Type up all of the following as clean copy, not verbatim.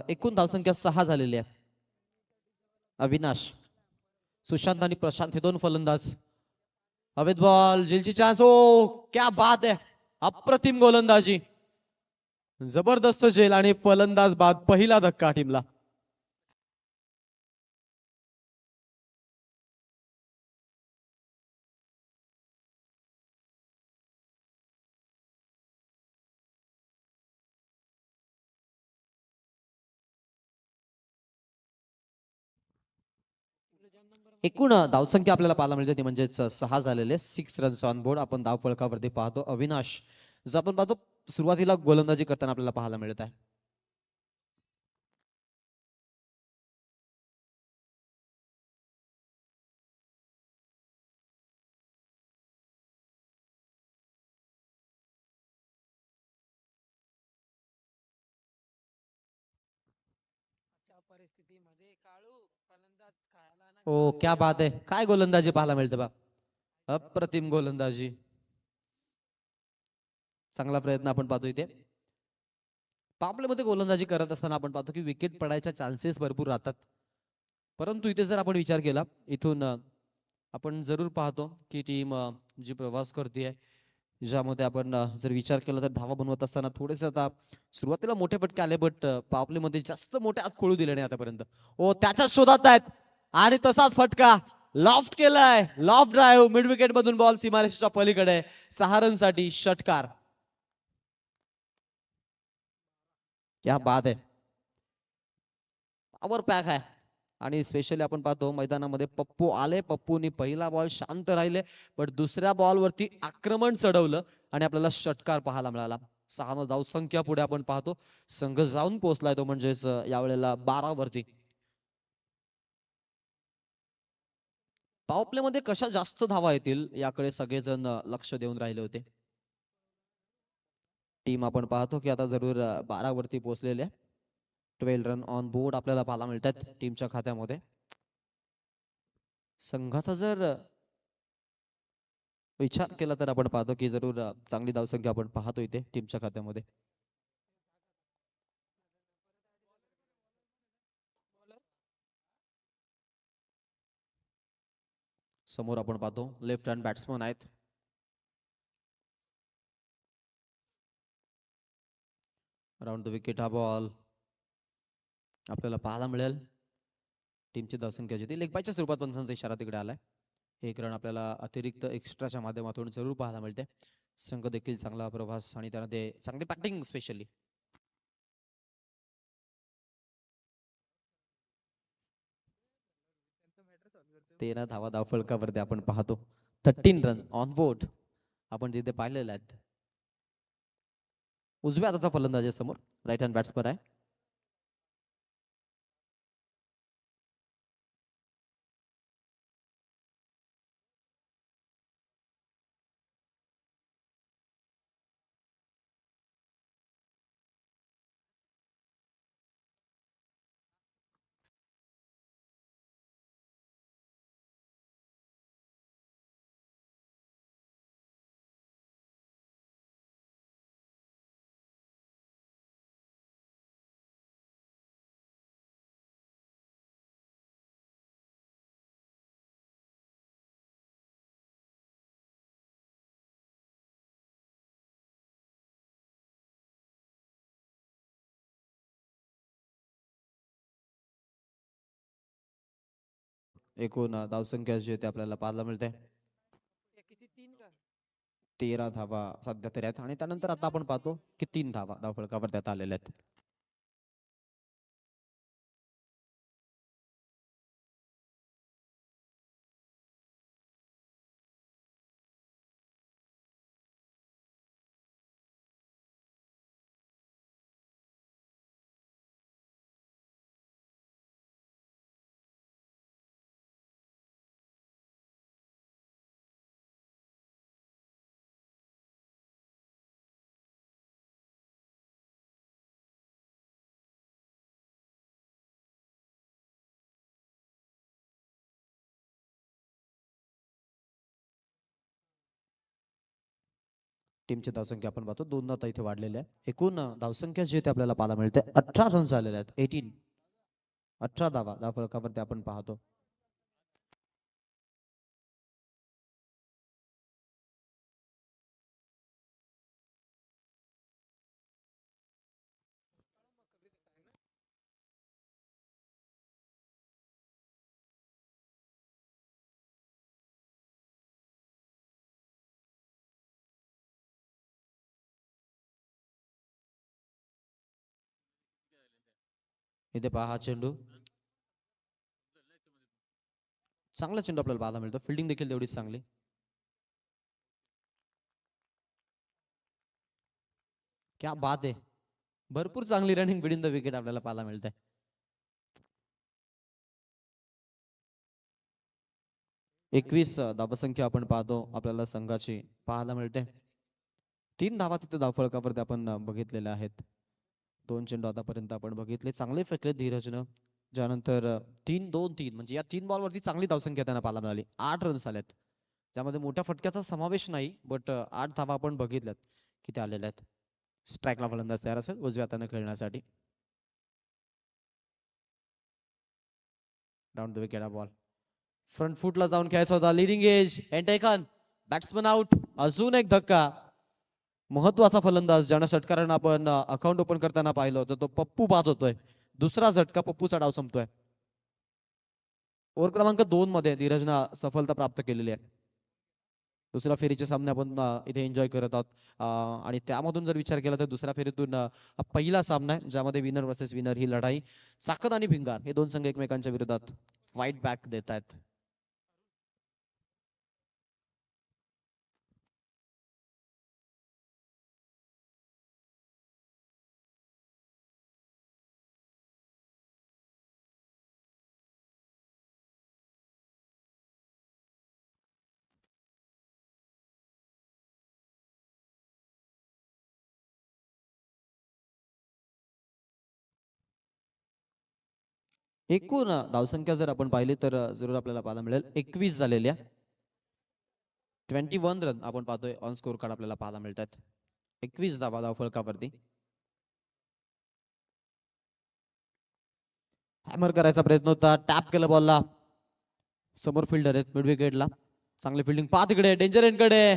एकूण धावसंख्या 6 झालेली आहे. अविनाश, सुशांत आणि प्रशांत हे दोन फलंदाज. हवेत बॉल, झेलची चान्स. ओ क्या बात आहे, अप्रतिम गोलंदाजी, जबरदस्त झेल आणि फलंदाज बाद. पहिला धक्का टीमला. एकूण धावसंख्या आपल्याला पाहायला मिळते ती म्हणजेच 6 झालेले, 6 रन्स ऑन बोर्ड. आपण धाव फलकावरती पाहतो अविनाश, जो आपण पाहतो सुरुवातीला गोलंदाजी करताना आपल्याला पाहायला मिळत आहे. हो क्या बात आहे, काय गोलंदाजी पाहायला मिळते बा, अप्रतिम गोलंदाजी. चांगला प्रयत्न आपण पाहतो इथे. मध्ये गोलंदाजी करत असताना आपण पाहतो की विकेट पडायच्या चान्सेस भरपूर राहतात. परंतु इथे जर आपण विचार केला इथून आपण जरूर पाहतो की टीम जी प्रवास करते ज्यामध्ये आपण जर विचार केला तर धावा बनवत असताना थोडेसे आता सुरुवातीला मोठे फटके आले, बट पावप्ले मध्ये जास्त मोठे आत खोळू दिले नाही आतापर्यंत. ओ त्याच्याच शोधात आहेत आणि तसाच फटका लॉफ्ट केलाय. लॉफ्ट ड्राईव्ह मिड विकेट मधून बॉल सीमारेषेच्या पलीकडे. 6 रन साठी षटकार. क्या बात आहे, पॉवर पॅक आहे. आणि स्पेशली आपण पाहतो मैदानामध्ये पप्पू आले, पप्पूनी पहिला बॉल शांत राहिले, पण दुसऱ्या बॉल वरती आक्रमण चढवलं आणि आपल्याला षटकार पाहायला मिळाला. 6 धाव संख्या पुढे आपण पाहतो संघ जाऊन पोहोचलाय तो म्हणजेच यावेळेला 12 वरती. पॉवर प्ले मध्ये कशा जास्त धावा येतील याकडे सगळेजण लक्ष देऊन राहिले होते. टीम आपण पाहतो की आता जरूर 12 वरती पोहोचलेले. 12 रन ऑन बोर्ड आपल्याला पाहायला मिळतात टीमच्या खात्यामध्ये. संघाचा जर विचार केला तर आपण पाहतो की जरूर चांगली धावसंख्या आपण पाहतो इथे टीमच्या खात्यामध्ये. समोर आपण पाहतो लेफ्ट हँड बॅट्समन आहेत. अराउंड द विकेट हा बॉल आपल्याला पाहायला मिळेल. टीमची धावसंख्या जी लेग बायच्या स्वरूपात पंचांचा इशारा तिकडे आलाय. एक रन आपल्याला अतिरिक्त एक्स्ट्राच्या माध्यमातून जरूर पाहायला मिळते. संघ देखील चांगला प्रवास आणि त्यामध्ये चांगली बॅटिंग स्पेशली. 13 धावा धावफलकावरती आपण पाहतो. 13 रन ऑन बोर्ड आपण तिथे पाहिलेले आहेत. उजव्या हाताचा फलंदाज समोर राईट हँड बॅट्समन आहे. एकूण धावसंख्या जी ते आपल्याला पाहायला मिळते 13 धावा सध्या तरी आहेत आणि त्यानंतर आता आपण पाहतो की 3 धावा धावफलकावर त्यात आलेल्या आहेत. टीमची धावसंख्या आपण पाहतो 2 आता इथे वाढलेल्या आहे. एकूण धावसंख्या जी आहे ते आपल्याला पाहायला मिळते 18 रन झालेले आहेत. 18 धावा धावफलकावरती आपण पाहतो. इथे पहा हा चेंडू, चांगला चेंडू आपल्याला पाहायला मिळतो. फिल्डिंग देखील तेवढीच चांगली. क्या बात आहे, भरपूर चांगली रनिंग बिडीन द विकेट आपल्याला पाहायला मिळते. 21 धावसंख्या आपण पाहतो आपल्याला संघाची पाहायला मिळते. 3 धावा तिथे धावफलकावरती आपण बघितलेल्या आहेत. 2 चेंडू आतापर्यंत आपण बघितले, चांगले फेकले धीरजनं. ज्यानंतर 3-2-3 म्हणजे या 3 बॉलवरती चांगली धावसंख्या त्यांना पाहायला मिळाली. 8 रन्स आलेत. त्यामध्ये मोठ्या फटक्याचा समावेश नाही, बट 8 धावा आपण बघितल्यात किती आलेल्या आहेत. स्ट्राईकला फलंदाज तयार असेल उजव्या हाताने खेळण्यासाठी. डाऊन द विकेट हा बॉल फ्रंट फुटला जाऊन खेळायचा होता. Leading age end taken, batsman out. अजून एक धक्का. महत्वाचा फलंदाज ज्यानं षटकारानं आपण अकाउंट ओपन करताना पाहिलं होतं तो पप्पू बाद होतोय. दुसरा झटका, पप्पूचा डाव संपतोय. ओव्हर क्रमांक 2 मध्ये धीरजनं सफलता प्राप्त केलेली आहे. दुसऱ्या फेरीचे सामने आपण इथे एन्जॉय करत आहोत. आणि त्यामधून जर विचार केला तर दुसऱ्या फेरीतून हा पहिला सामना आहे ज्यामध्ये विनर वर्सेस विनर ही लढाई चाकण आणि भिंगार हे दोन संघ एकमेकांच्या विरोधात फाईट बॅक देत आहेत. एकूण धावसंख्या जर आपण पाहिली तर जरूर आपल्याला पाहायला मिळेल 21 झालेल्या. 21 रन आपण पाहतोय ऑन स्कोर कार्ड आपल्याला पाहायला मिळतात. 21 धावा धावफलकावरती. हॅमर करायचा प्रयत्न होता, टॅप केलं बॉलला. समोर फिल्डर आहेत मिड विकेटला. चांगली फिल्डिंग पहा तिकडे, डेंजर एंडकडे.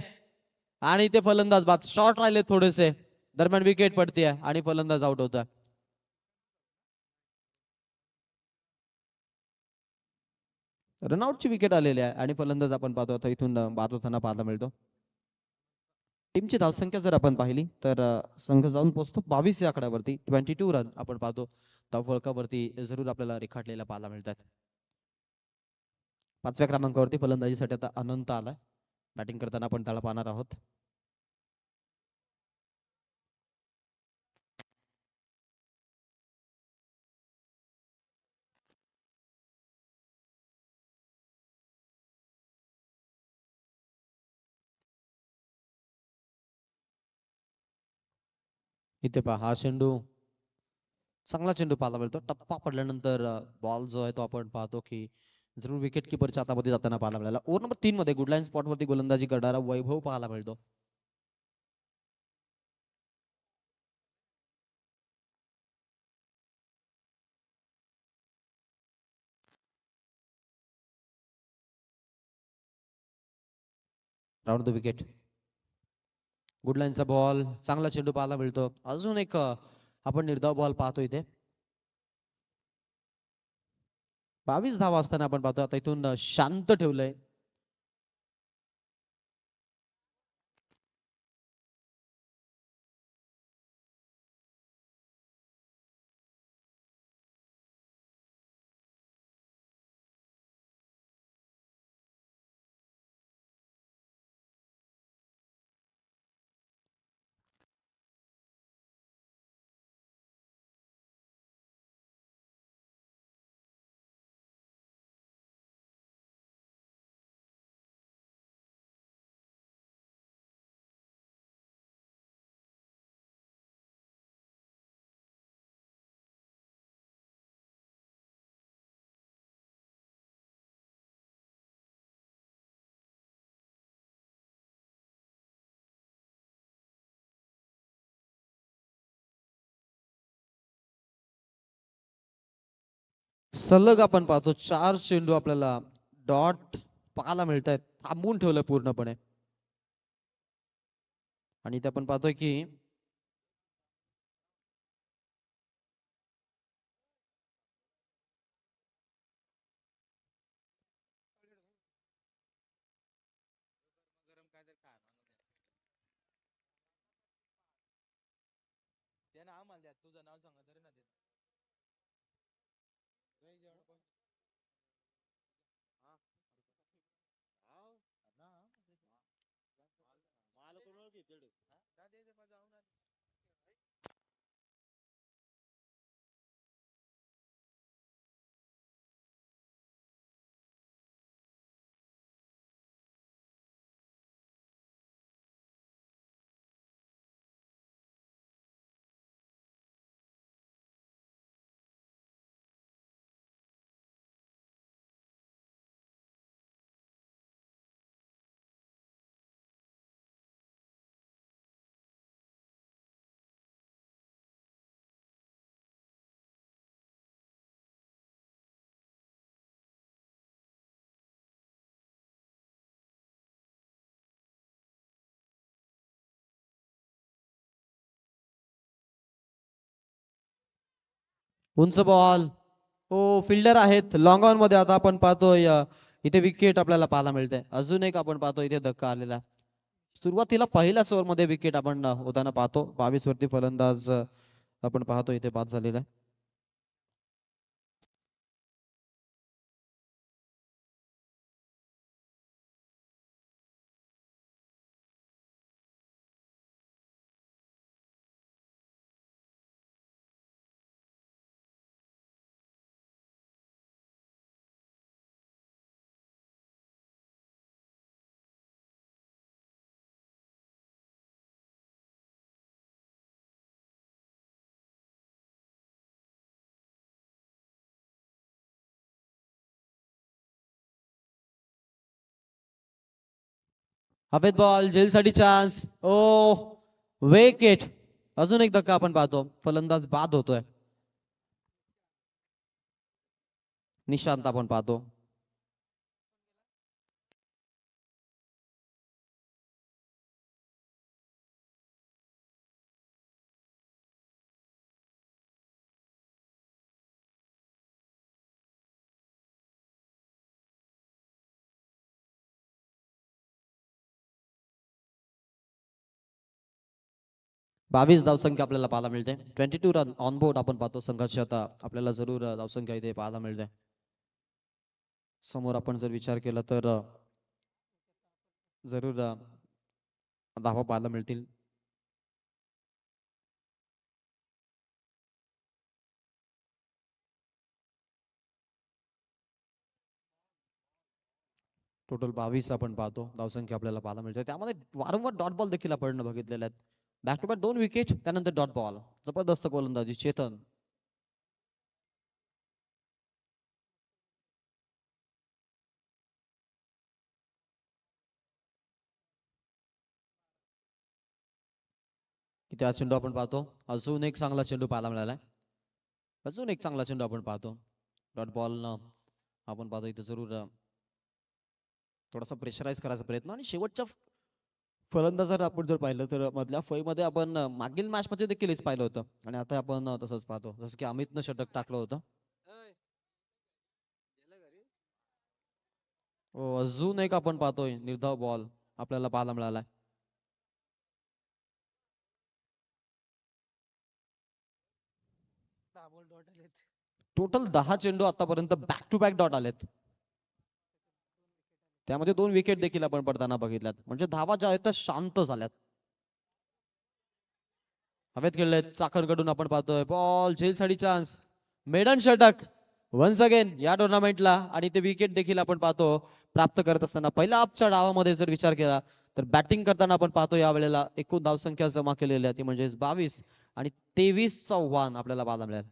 आणि ते फलंदाज बाद, शॉर्ट राहिले थोडेसे. दरम्यान विकेट पडते आणि फलंदाज आउट होता. रनआउटची विकेट आलेली आहे आणि फलंदाज आपण पाहतो आता इथून बाद होताना पाहायला मिळतो. टीमची धावसंख्या जर आपण पाहिली तर संघ जाऊन पोहोचतो 22 या आकड्यावरती. 22 रन आपण पाहतो धावफलकावरती जरूर आपल्याला रेखाटलेला पाहायला मिळतात. 5व्या क्रमांकावरती फलंदाजीसाठी आता अनंत आलाय. बॅटिंग करताना आपण त्याला पाहणार आहोत. इथे पहा हा चेंडू, चांगला चेंडू पाहायला मिळतो. टप्पा पडल्यानंतर बॉल जो आहे तो आपण पाहतो की जरूर विकेट किपरच्या हातामध्ये जाताना पाहायला मिळाला. ओव्हर नंबर 3 मध्ये गुडलाईन स्पॉट वरती गोलंदाजी करणारा वैभव पाहायला मिळतो. Round the wicket. गुडलाईनचा बॉल, चांगला चेंडू पाहायला मिळतो. अजून एक आपण निर्धाव बॉल पाहतो इथे. 22 धावा असताना आपण पाहतो आता इथून शांत ठेवलंय. सलग आपण पाहतो 4 चेंडू आपल्याला डॉट पाहायला मिळत आहेत, थांबवून ठेवलं पूर्णपणे. आणि इथे आपण पाहतोय की उंच बॉल. हो, फिल्डर आहेत लॉंग ऑन मध्ये. आता आपण पाहतोय इथे विकेट आपल्याला पाहायला मिळते. अजून एक आपण पाहतो इथे धक्का आलेला. सुरुवातीला पहिल्याच ओव्हर मध्ये विकेट आपण होताना पाहतो. 22 वरती फलंदाज आपण पाहतो इथे बाद झालेला आहे. हवेत बॉल, झेलसाठी चान्स. ओ, विकेट. अजून एक धक्का आपण पाहतो, फलंदाज बाद होतोय. निशांत आपण पाहतो. बावीस धावसंख्या आपल्याला पाहायला मिळते. 22 रन ऑन बोर्ड आपण पाहतो संघाची. आता आपल्याला जरूर धावसंख्या इथे पाहायला मिळते. समोर आपण जर विचार केला तर जरूर धावा पाहायला मिळतील. टोटल 22 आपण पाहतो धावसंख्या आपल्याला पाहायला मिळते. त्यामध्ये वारंवार डॉट बॉल देखील आपण बघितलेले आहेत. बॅक टू बॅक 2 विकेट, त्यानंतर डॉट बॉल. जबरदस्त गोलंदाजी चेतन. किती हा चेंडू आपण पाहतो. अजून एक चांगला चेंडू पाहायला मिळालाय. अजून एक चांगला चेंडू आपण पाहतो. डॉट बॉल आपण पाहतो इथे जरूर थोडासा प्रेशराईज करायचा प्रयत्न. आणि शेवटच्या फलंदाजाला आपण जर पाहिलं तर मधल्या मध्ये आपण मागील मॅच मध्ये देखील हेच पाहिलं होतं. आणि आता आपण तसंच पाहतो, जसं की अमितनं षटक टाकलं होतं. हो, अजून एक आपण पाहतोय निर्धाव बॉल आपल्याला पाहायला मिळालाय. टोटल 10 चेंडू आतापर्यंत बॅक टू बॅक डॉट आलेत. त्यामध्ये 2 विकेट देखील आपण पडताना बघितल्यात. म्हणजे धावा ज्या आहेत त्या शांत झाल्यात. हवेत खेळलेत. चाकणकडून आपण पाहतोय बॉल, झेलसाठी चान्स. मेडन षटक वन्स अगेन या टुर्नामेंटला. आणि ते विकेट देखील आपण पाहतो प्राप्त करत असताना. पहिल्या अपच्या डावामध्ये जर विचार केला तर बॅटिंग करताना आपण पाहतो यावेळेला एकूण धावसंख्या जमा केलेली आहे ती म्हणजे 22 आणि 23 चा आव्हान आपल्याला पाहायला मिळेल.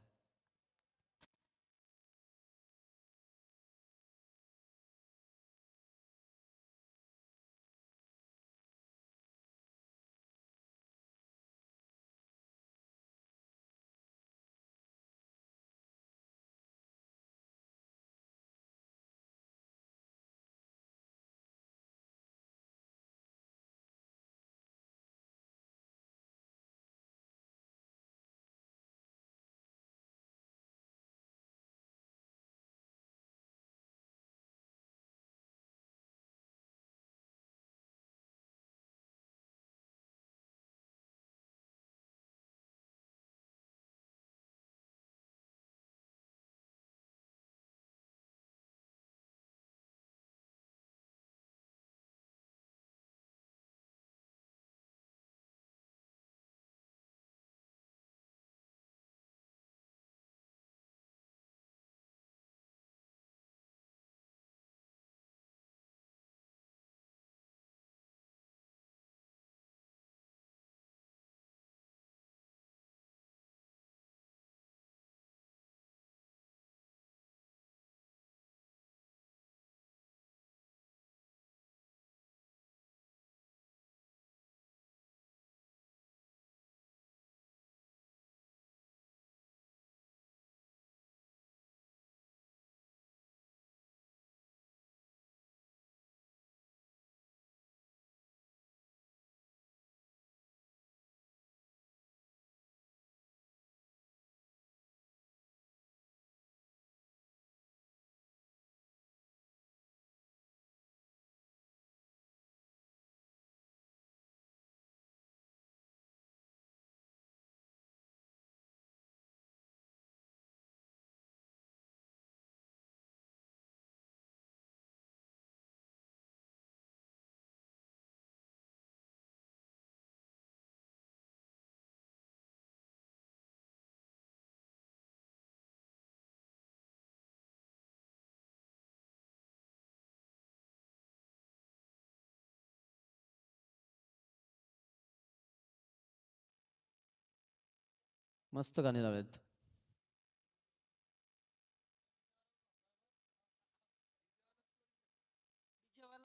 मस्त गाणे लावलेत.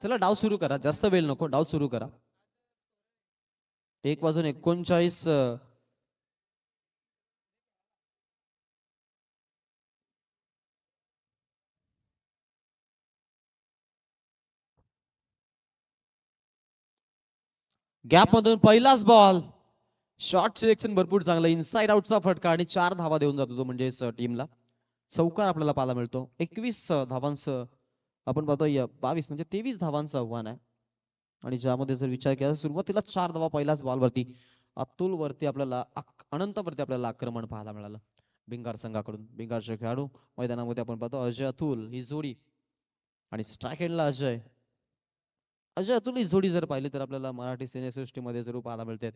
चला डाव सुरू करा, जास्त वेळ नको, डाव सुरू करा. 1 वाजून 39. गॅप मधून पहिलाच बॉल. शॉर्ट सिलेक्शन भरपूर चांगलं, इनसाइड आउटचा फटका आणि 4 धावा देऊन जातो तो, म्हणजेच टीमला चौकार आपल्याला पाहायला मिळतो. 21 धावांचं आपण पाहतोय, 22 म्हणजे 23 धावांचं आव्हान आहे. आणि ज्यामध्ये जर विचार केला सुरुवातीला 4 धावा पहिल्याच बॉल वरती, अतुल वरती आपल्याला अनंत वरती आपल्याला आक्रमण पाहायला मिळालं भिंगार संघाकडून. भिंगारचे खेळाडू मैदानामध्ये आपण पाहतो, अजय अतुल ही जोडी, आणि स्ट्राईक एंडला अजय. अजय अतुल ही जोडी जर पाहिली तर आपल्याला मराठी सिनेसृष्टीमध्ये जरूर पाहायला मिळते.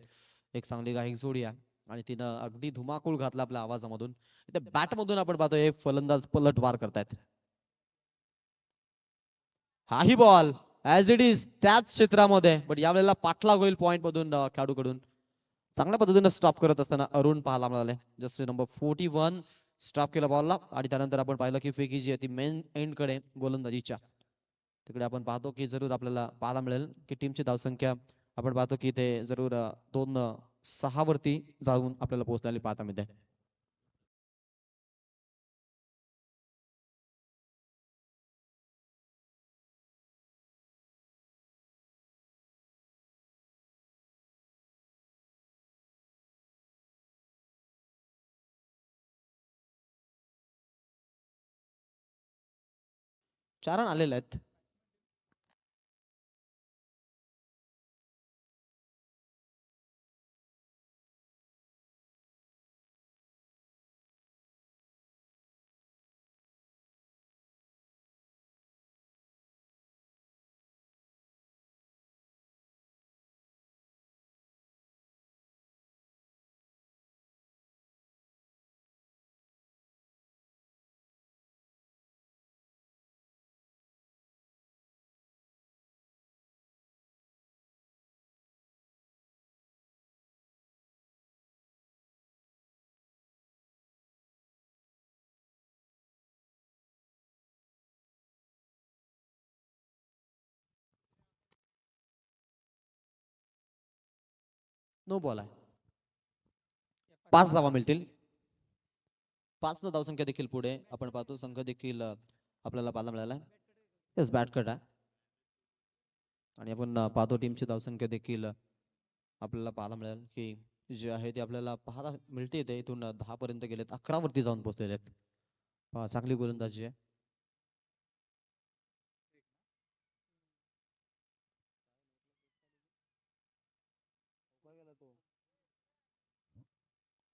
एक चांगली गायक जोडी आहे आणि तिनं अगदी धुमाकूळ घातला आपल्या आवाजामधून. बॅट मधून आपण पाहतोय फलंदाज पलटवार करतायत. हाही बॉल ऍज इट इज त्याच क्षेत्रामध्ये, पण यावेळेला पाठलाग होईल पॉइंट मधून खेळाडूकडून. चांगल्या पद्धतीने स्टॉप करत असताना अरुण पाहायला मिळाले, जस्ट नंबर 41 स्टॉप केला बॉलला. आणि त्यानंतर आपण पाहिलं की फेकी जी आहे ती मेन एंड कडे गोलंदाजीच्या तिकडे आपण पाहतो की जरूर आपल्याला पाहायला मिळेल की टीमची धावसंख्या आपण पाहतो की ते जरूर 2-6 वरती जाऊन आपल्याला पोहोचलेली पाहता मिळते. चारण आलेले आहेत. नो बॉल आहे. 5 धावा मिळतील. 5 धावसंख्या देखील पुढे आपण पाहतो, संघ देखील आपल्याला पाहायला मिळाला. येस बॅट कट आहे. आणि आपण पाहतो टीमची धावसंख्या देखील आपल्याला पाहायला मिळेल की जे आहे ते आपल्याला पाहायला मिळते, ते इथून 10 पर्यंत गेलेत, 11 वरती जाऊन पोहोचलेले आहेत. चांगली गोलंदाजी आहे.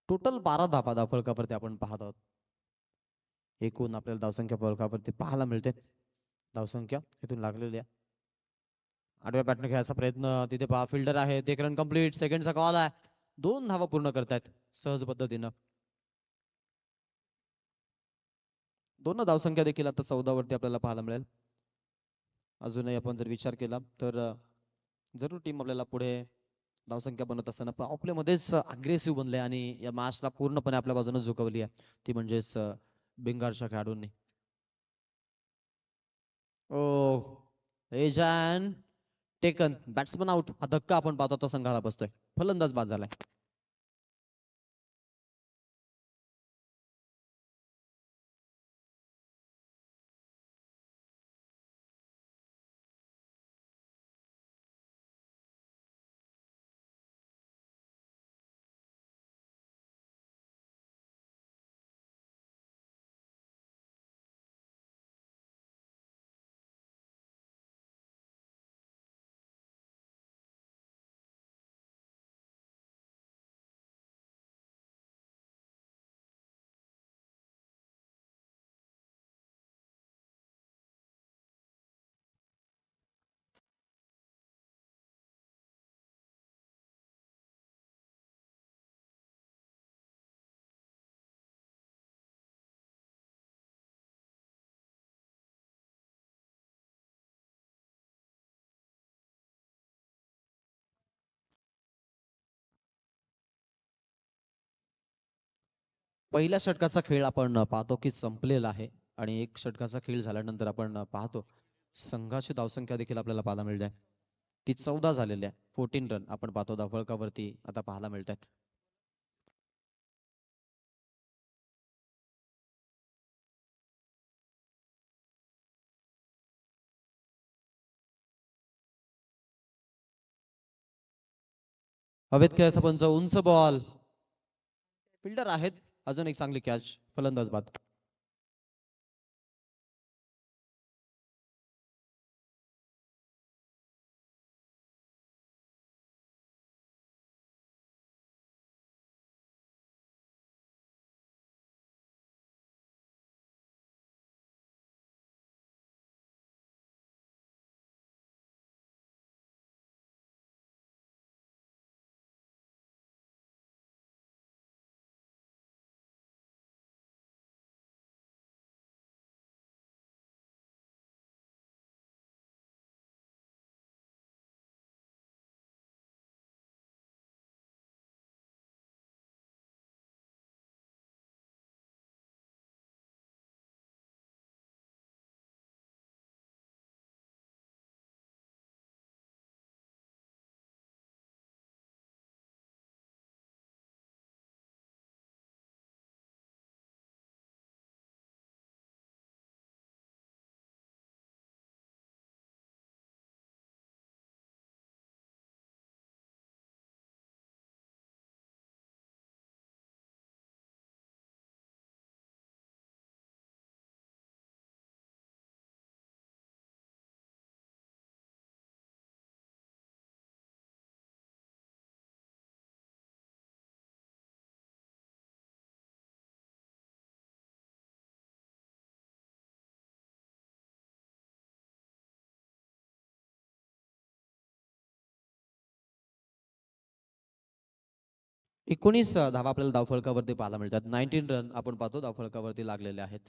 टोटल 12 धावा फलकावरती आपण पाहत आहोत. एकूण आपल्याला धावसंख्या फलकावरती पाहायला मिळते. धावसंख्या इथून लागलेली आहे. आडव्या बॅटने खेळायचा प्रयत्न, तिथे पहा फिल्डर आहे, एक रन कंप्लीट, सेकंडचा कॉल आहे. 2 धावा पूर्ण करतायत सहज पद्धतीनं. दोन धावसंख्या देखील आता 14 वरती आपल्याला पाहायला मिळेल. अजूनही आपण जर विचार केला तर जरूर टीम आपल्याला पुढे धावसंख्या बनवत असताना आपल्या मध्येच अग्रेसिव्ह बनले आणि या मॅचला पूर्णपणे आपल्या बाजूने झुकवली आहे, ती म्हणजेच बिंगारच्या खेळाडूंनी. ओ एजन टेकन, बॅट्समन आउट. हा धक्का आपण पाहतो तो संघाला बसतोय, फलंदाज बाद झालाय. पहिल्या षटकाचा खेळ आपण पाहतो की संपलेला आहे आणि एक षटकाचा खेळ झाल्यानंतर आपण पाहतो संघाची धावसंख्या देखील आपल्याला पाहायला मिळते ती 14 झालेली आहे. 14 रन आपण पाहतो धावफलकावरती आता पाहायला मिळतात. हवेत खेळायचा पंच, उंच बॉल, फिल्डर आहेत, अजून एक चांगली कॅच, फलंदाज बाद. एकोणीस धावा आपल्याला धावफलकावरती पाहायला मिळतात. 19 रन आपण पाहतो धावफलकावरती लागलेले आहेत.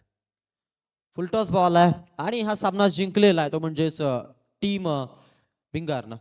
फुलटॉस बॉल आहे आणि हा सामना जिंकलेला आहे तो म्हणजेच टीम भिंगारनं.